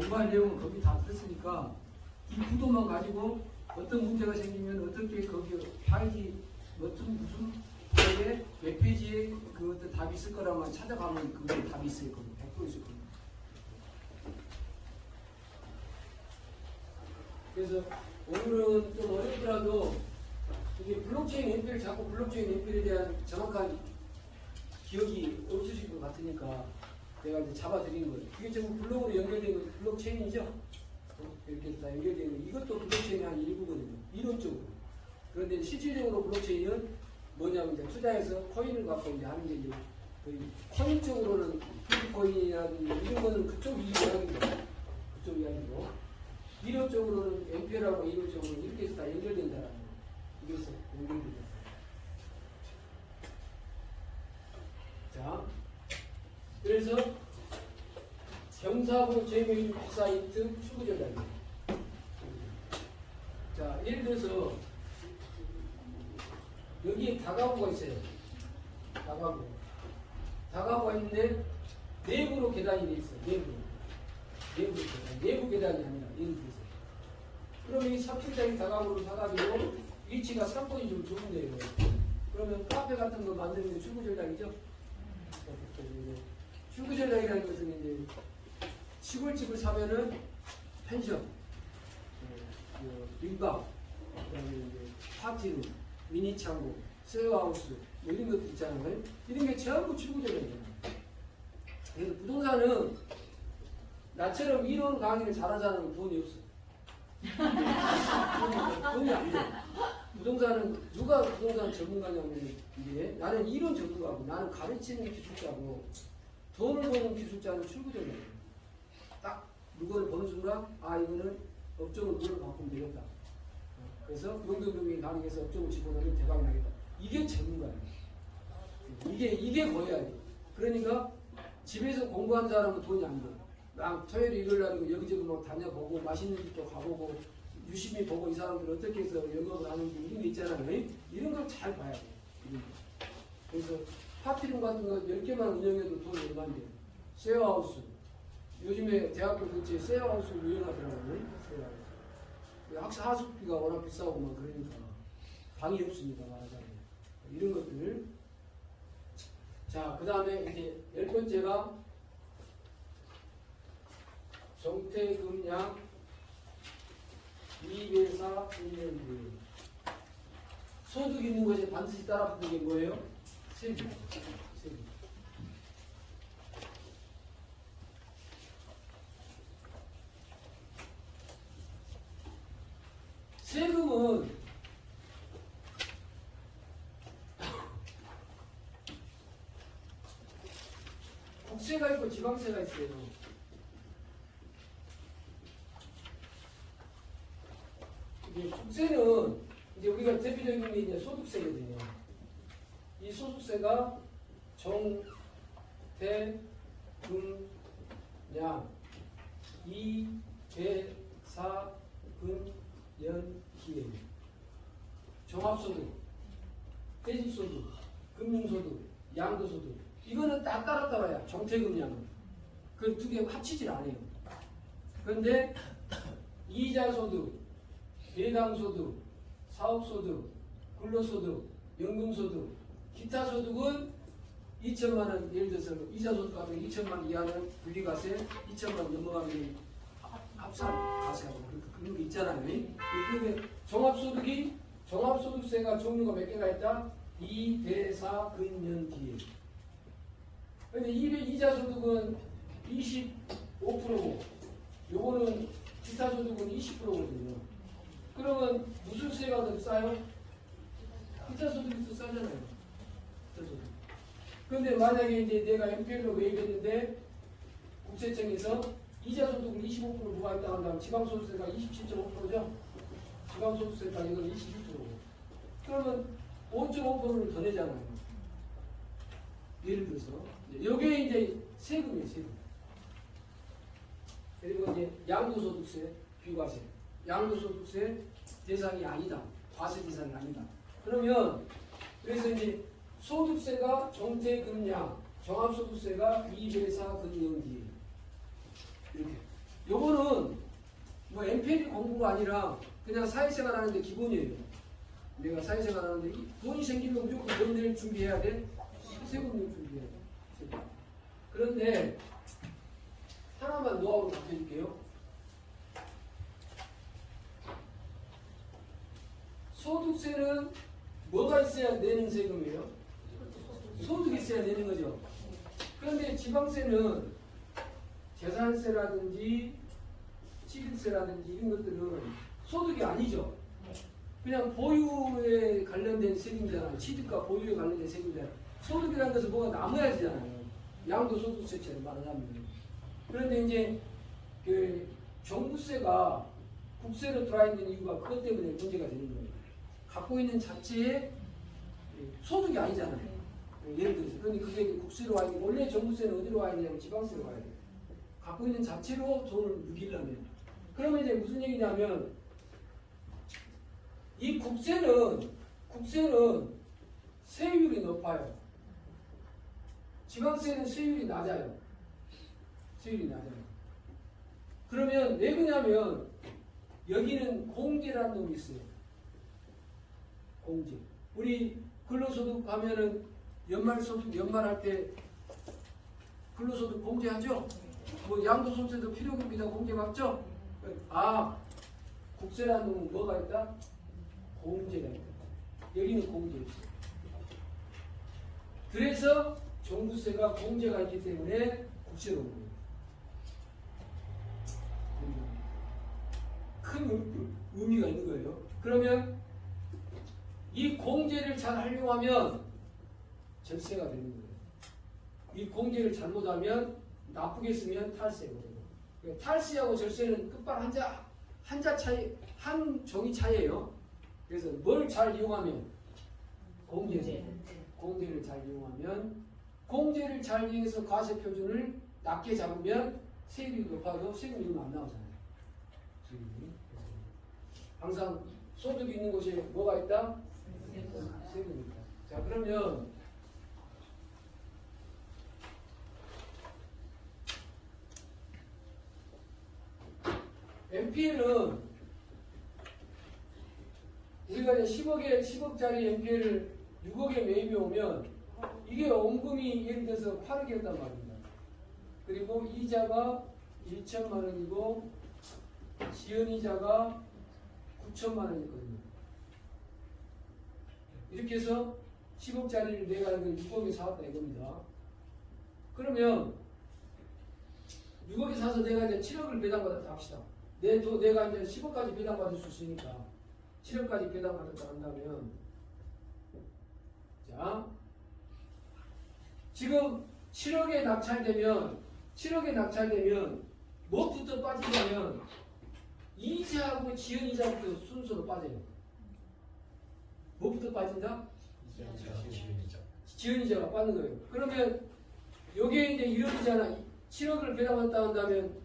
공부할 내용은 거기 다 됐으니까 이 구도만 가지고 어떤 문제가 생기면 어떻게 거기 파일이 무슨 거기에 몇 페이지에 그 어떤 답이 있을 거라만 찾아가면 그게 답이 있을 겁니다. 100% 있을 겁니다. 그래서 오늘은 좀 어렵더라도 이게 블록체인 엠필 자꾸 블록체인 엠필에 대한 정확한 기억이 없으실 것 같으니까 내가 이제 잡아드린 거예요. 이게 전부 블록으로 연결된 거 블록체인이죠? 이렇게 다 연결된 거. 이것도 블록체인의 한 일부거든요. 이론적으로. 그런데 실질적으로 블록체인은 뭐냐면 이제 투자해서 코인을 갖고 이제 하는 게 이제 거의 코인적으로는 비트코인이라든지 이런 거는 그쪽 이야기고 그쪽 이야기고 이론적으로는 엠피어라고 이론적으로는 이렇게 해서 다 연결된다라는 거예요. 이게 해서 연결된다. 자, 그래서 경사부 제휴 사이트 추구전략입니다. 자, 예를 들어서 여기에 다가구가 있어요. 다가구가 있는데 내부로 계단이 돼 있어요. 내부 계단이 아니라 예를 들어서. 그러면 이 삽질장이 다가구로 사가지고 위치가 상권이 좀 좋은데요. 그러면 카페 같은 거 만드는 게 출구 전략이죠. 출구 전략이라는 것은 이제 시골집을 사면은 펜션, 민박, 그다음에 이제 파티룸, 미니 창고, 쉐어하우스 뭐 이런 것도 있잖아요. 이런 게 전부 출구 전략이에요. 그래서 부동산은 나처럼 이론 강의를 잘하는 사람은 돈이 없어. 돈이 안 돼. 부동산은 누가 부동산 전문가냐면 이게 나는 이론 전문가고 나는 가르치는 기술자고 돈을 버는 기술자는 출구전이에요. 딱 물건을 버는 순간 아 이거는 업종을 물을 바꾸면 되겠다. 그래서 용도금이 가능해서 업종을 집어넣으면 대박이 나겠다. 이게 전문가예요. 이게 거야. 그러니까 집에서 공부하는 사람은 돈이 안 돼. 막 토요일 일요일 날 여기저기 뭐 다녀보고 맛있는 집도 가보고 유심히 보고 이 사람들 어떻게 해서 영업을 하는지 이런 게 있잖아요. 이런 걸 잘 봐야 돼. 그래서 파티룸 같은 거 10개만 운영해도 돈이 얼마인데. 쉐어하우스. 요즘에 대학교 근처에 쉐어하우스 유행하더라고요. 쉐어하우스. 하숙비가 워낙 비싸고 막 그러니까 방이 없습니다. 말하자면. 이런 것들. 자, 그 다음에 이제 10번째가 정태금양 2배사 1년 뒤 소득 있는 것에 반드시 따라 붙는 게 뭐예요? 세금. 세금은 국세가 있고 지방세가 있어요. 국세는 이제 우리가 대표적인 게 이제 소득세거든요. 이 소득세가 정, 대, 금, 양, 이, 배, 사, 금, 연, 기예요. 종합소득, 퇴직소득, 금융소득, 양도소득. 이거는 딱 따라야 정태금양은. 그 두 개 합치질 않아요. 그런데 이자소득, 배당소득, 사업소득, 근로소득, 연금소득, 기타소득은 2천만 원, 예를 들어서 이자소득 같은 2천만 원 이하는 분리과세, 2천만 원 넘어가면 합산과세하고 그런 게 있잖아요. 그런데 종합소득세가 종류가 몇 개가 있다? 2, 배, 사, 금, 연, 기에. 그런데 이자소득은 25%고, 요거는 기타소득은 20%거든요. 그러면 무슨 세가 더 싸요? 기타소득이 더 싸잖아요. 기타소득. 그런데 만약에 이제 내가 MPL로 매입했는데 국세청에서 이자소득을 25% 부과했다 한다면 지방소득세가 27.5%죠? 지방소득세가 이건 22%고. 그러면 5.5%를 더 내잖아요. 예를 들어서. 여기에 이제 세금이에요, 세금. 그리고 이제 양도소득세, 비과세. 양도소득세 대상이 아니다. 과세 대상이 아니다. 그러면 그래서 이제 소득세가 정태금양, 종합소득세가 2배사 근영기 이렇게 요거는 뭐 MPL 공부가 아니라 그냥 사회생활 하는데 기본이에요. 내가 사회생활 하는데 돈이 생기면 무조건 돈 낼 준비해야 돼. 세금 낼 준비해야 돼. 세금. 그런데 하나만 노하우를 바꿔줄게요. 소득세는 뭐가 있어야 내는 세금이에요? 소득이 있어야 내는 거죠. 그런데 지방세는 재산세라든지 취득세라든지 이런 것들은 소득이 아니죠. 그냥 보유에 관련된 세금이잖아요. 취득과 보유에 관련된 세금이잖아요. 소득이라는 것은 뭐가 남아야 되잖아요. 양도소득세처럼 말하자면. 그런데 이제 그 종부세가 국세로 들어와 있는 이유가 그것 때문에 문제가 되는 거예요. 갖고 있는 자체의 소득이 아니잖아요. 예를 들어서. 그런데 그게 국세로 와야 돼. 원래 종부세는 어디로 와야 되냐면 지방세로 와야 돼요. 갖고 있는 자체로 돈을 누기려면. 그러면 이제 무슨 얘기냐면 이 국세는 세율이 높아요. 지방세는 세율이 낮아요. 세율이 낮아요. 그러면 왜 그러냐면 여기는 공제라는 놈이 있어요. 공제. 우리 근로소득 가면은 연말할 때 근로소득 공제하죠? 뭐 양도소득세도 필요금비다 공제받죠? 아, 국세라는 놈은 뭐가 있다? 공제가 있다. 여기는 공제 있어요. 그래서 종부세가 공제가 있기 때문에 국세로 온 거예요. 큰 의미가 있는 거예요. 그러면 이 공제를 잘 활용하면 절세가 되는 거예요. 이 공제를 잘못하면 나쁘게 쓰면 탈세거든요. 탈세하고 절세는 끝발 한자 차이, 한 종이 차이예요. 그래서 뭘 잘 이용하면 공제를 잘 이용하면 공제를 잘 이용해서 과세 표준을 낮게 잡으면 세율이 높아도 세금이 안 나오잖아요. 항상 소득이 있는 곳에 뭐가 있다? 세금이 있다. 자, 그러면 MPL은 우리가 이제 10억짜리 MPL을 6억에 매입해 오면 이게 원금이 예를 들어서 8억이었단 말입니다. 그리고 이자가 1천만 원이고 지연이자가 9천만 원이거든요. 이렇게 해서 10억짜리를 내가 6억에 사왔다 이겁니다. 그러면 6억에 사서 내가 이제 7억을 배당받았다 합시다. 내가 이제 10억까지 배당받을 수 있으니까 7억까지 배당받았다 한다면 자 지금 7억에 낙찰되면 뭐부터 빠지냐면 이자하고 지연이자부터 순서로 빠져요. 뭐부터 빠진다? 지연이자가 빠는 거예요. 그러면 여기에 이제 1억이잖아. 7억을 배당받았다 한다면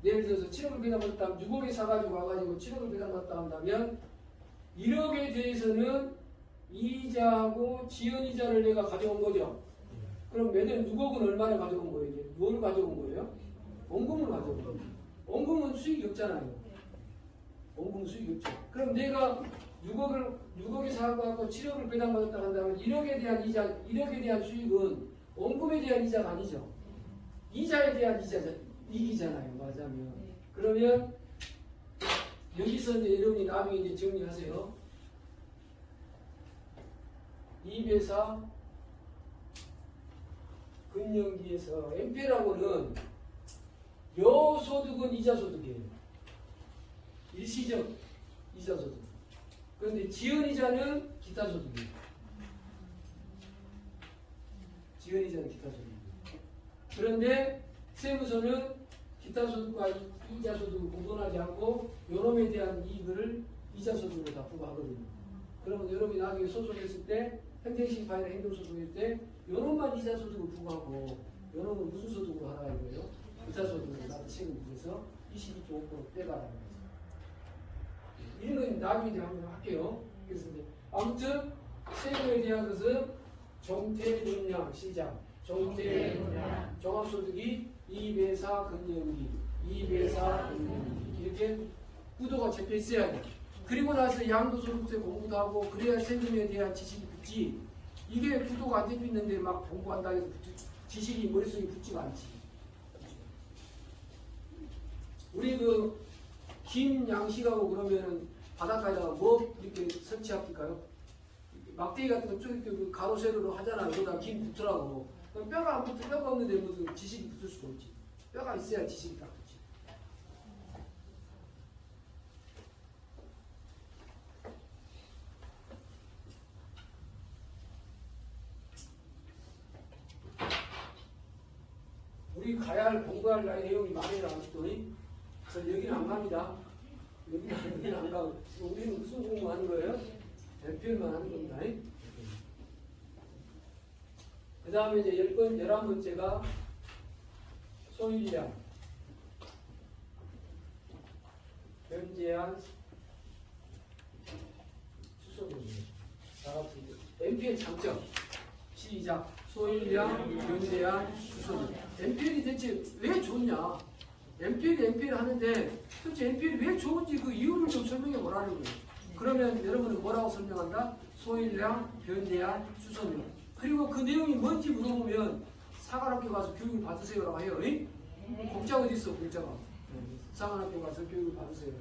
예를 들어서 7억을 배당받았다 하면 6억에 사가지고 와가지고 7억을 배당받았다 한다면 1억에 대해서는 이자하고 지연이자를 내가 가져온 거죠. 그럼 매년 6억은 얼마나 가져온 거예요? 이제 뭘 가져온 거예요? 원금을 가져온 거예요. 원금은 수익이 없잖아요. 원금 수익이 없죠. 그럼 내가 6억에 사고 7억을 배당받았다 한다면 1억에 대한 수익은 원금에 대한 이자가 아니죠. 이자에 대한 이익이잖아요. 맞아면. 그러면 여기서 이제 여러분이 나중에 이제 정리하세요. 2배사 금년기에서 MPL하고는 여소득은 이자소득이에요. 일시적 이자소득. 그런데 지연이자는 기타소득이에요. 지연이자는 기타소득이에요. 그런데 세무서는 기타소득과 이자소득을 구분하지 않고 요놈에 대한 이익을 이자소득으로 다 부과하거든요. 그러면 여러분이 나중에 소송했을 때 행정심판이나 행정소송일 때 요놈만 이자소득을 부과하고 요놈은 무슨 소득으로 하라 이거예요? 기타소득으로 나한테 세금 부에서 22.5% 빼가라는 거죠. 이런 건 나중에 한번 할게요. 그래서 이제 아무튼 세금에 대한 것은 종태분량 시작. 종태분량 종합소득이 2배사 근년기 2배사 이렇게 구도가 잡혀 있어야 돼. 그리고 나서 양도소득세 공부도 하고 그래야 세금에 대한 지식이 붙지. 이게 구도가 안 잡혀 있는데 막 공부한다 해서 지식이 머릿속에 붙지가 않지. 우리 그 김양식하고 그러면은 바닷가에다가 뭐 이렇게 설치할까요? 막대기 같은 거 쭉 이렇게 그 가로 세로로 하잖아요. 그러다 김 붙으라고. 그럼 뼈가 안 붙어, 뼈가 없는데 무슨 지식이 붙을 수가 없지. 뼈가 있어야 지식이 딱 붙지. 우리 가야 할 공부할 내용이 많이 나왔더니 저 여기는 안 갑니다. 여기는 안 가고 우리는 무슨 공부하는 거예요? 대표만 하는 겁니다. 그 다음에 이제 11번째가 소유량, 변제한, 수소입니다. NPL 장점. 시작. 소유량, 변제한, 수소입. NPL이 대체 왜 좋냐? NPL 하는데 도대체 NPL이 왜 좋은지 그 이유를 좀 설명해 보라는 거예요. 그러면 여러분은 뭐라고 설명한다? 소유량, 변제한, 수소량. 그리고 그 내용이 뭔지 물어보면 사관학교 가서 교육을 받으세요라고 해요. 공짜가 어디 있어? 공짜가. 사관학교 가서 교육을 받으세요.